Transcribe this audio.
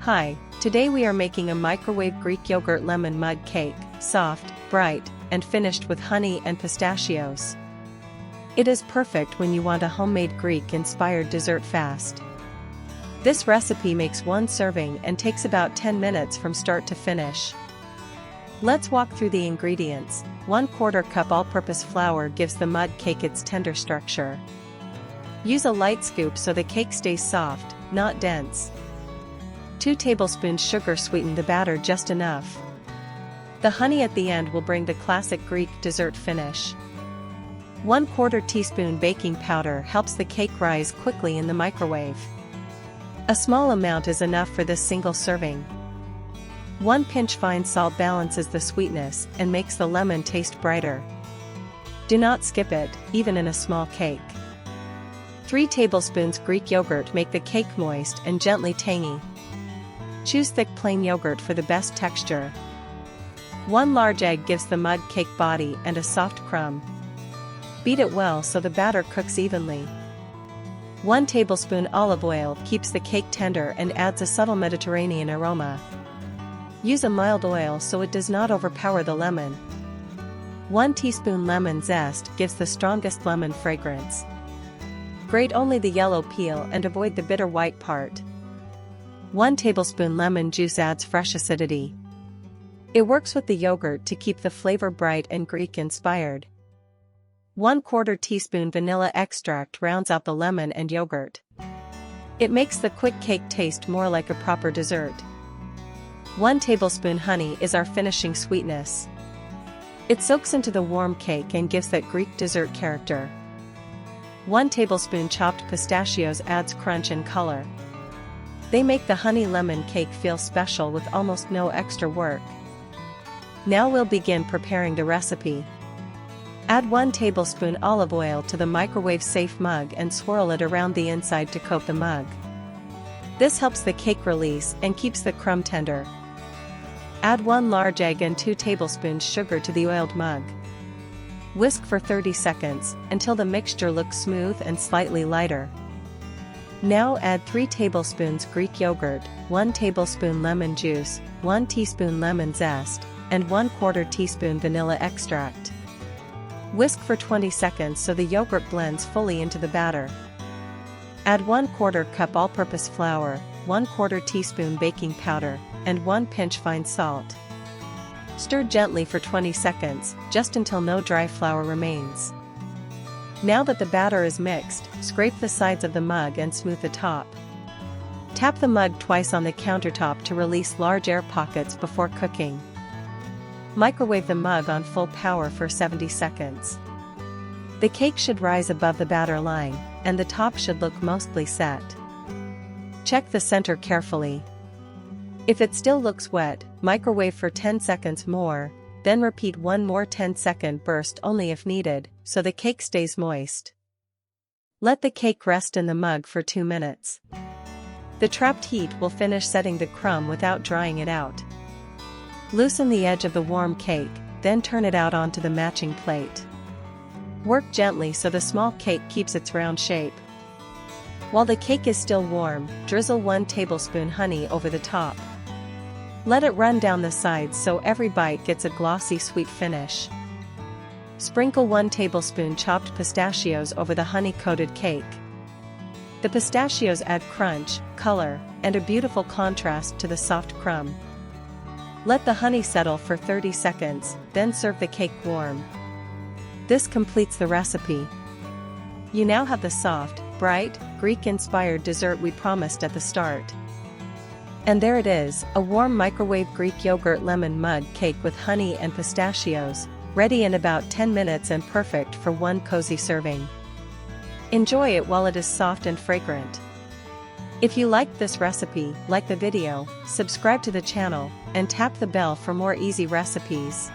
Hi, today we are making a microwave Greek yogurt lemon mug cake, soft, bright, and finished with honey and pistachios. It is perfect when you want a homemade Greek-inspired dessert fast. This recipe makes one serving and takes about 10 minutes from start to finish. Let's walk through the ingredients. 1/4 cup all-purpose flour gives the mud cake its tender structure. Use a light scoop so the cake stays soft, not dense. 2 tablespoons sugar sweeten the batter just enough. The honey at the end will bring the classic Greek dessert finish. 1/4 teaspoon baking powder helps the cake rise quickly in the microwave. A small amount is enough for this single serving. 1 pinch fine salt balances the sweetness and makes the lemon taste brighter. Do not skip it, even in a small cake. 3 tablespoons Greek yogurt make the cake moist and gently tangy. Choose thick plain yogurt for the best texture. 1 large egg gives the mud cake body and a soft crumb. Beat it well so the batter cooks evenly. 1 tablespoon olive oil keeps the cake tender and adds a subtle Mediterranean aroma. Use a mild oil so it does not overpower the lemon. 1 teaspoon lemon zest gives the strongest lemon fragrance. Grate only the yellow peel and avoid the bitter white part. 1 tablespoon lemon juice adds fresh acidity. It works with the yogurt to keep the flavor bright and Greek-inspired. 1/4 teaspoon vanilla extract rounds out the lemon and yogurt. It makes the quick cake taste more like a proper dessert. 1 tablespoon honey is our finishing sweetness. It soaks into the warm cake and gives that Greek dessert character. 1 tablespoon chopped pistachios adds crunch and color. They make the honey lemon cake feel special with almost no extra work. Now we'll begin preparing the recipe. Add 1 tablespoon olive oil to the microwave-safe mug and swirl it around the inside to coat the mug. This helps the cake release and keeps the crumb tender. Add 1 large egg and 2 tablespoons sugar to the oiled mug. Whisk for 30 seconds, until the mixture looks smooth and slightly lighter. Now add 3 tablespoons Greek yogurt, 1 tablespoon lemon juice, 1 teaspoon lemon zest, and 1/4 teaspoon vanilla extract. Whisk for 20 seconds so the yogurt blends fully into the batter. Add 1/4 cup all-purpose flour, 1/4 teaspoon baking powder, and 1 pinch fine salt. Stir gently for 20 seconds, just until no dry flour remains. Now that the batter is mixed, scrape the sides of the mug and smooth the top. Tap the mug twice on the countertop to release large air pockets before cooking. Microwave the mug on full power for 70 seconds. The cake should rise above the batter line, and the top should look mostly set. Check the center carefully. If it still looks wet, microwave for 10 seconds more, then repeat one more 10-second burst only if needed, so the cake stays moist. Let the cake rest in the mug for 2 minutes. The trapped heat will finish setting the crumb without drying it out. Loosen the edge of the warm cake, then turn it out onto the matching plate. Work gently so the small cake keeps its round shape. While the cake is still warm, drizzle 1 tablespoon honey over the top. Let it run down the sides so every bite gets a glossy sweet finish. Sprinkle 1 tablespoon chopped pistachios over the honey-coated cake. The pistachios add crunch, color, and a beautiful contrast to the soft crumb. Let the honey settle for 30 seconds, then serve the cake warm. This completes the recipe. You now have the soft, bright, Greek-inspired dessert we promised at the start. And there it is, a warm microwave Greek yogurt lemon mug cake with honey and pistachios, ready in about 10 minutes and perfect for one cozy serving. Enjoy it while it is soft and fragrant. If you liked this recipe, like the video, subscribe to the channel, and tap the bell for more easy recipes.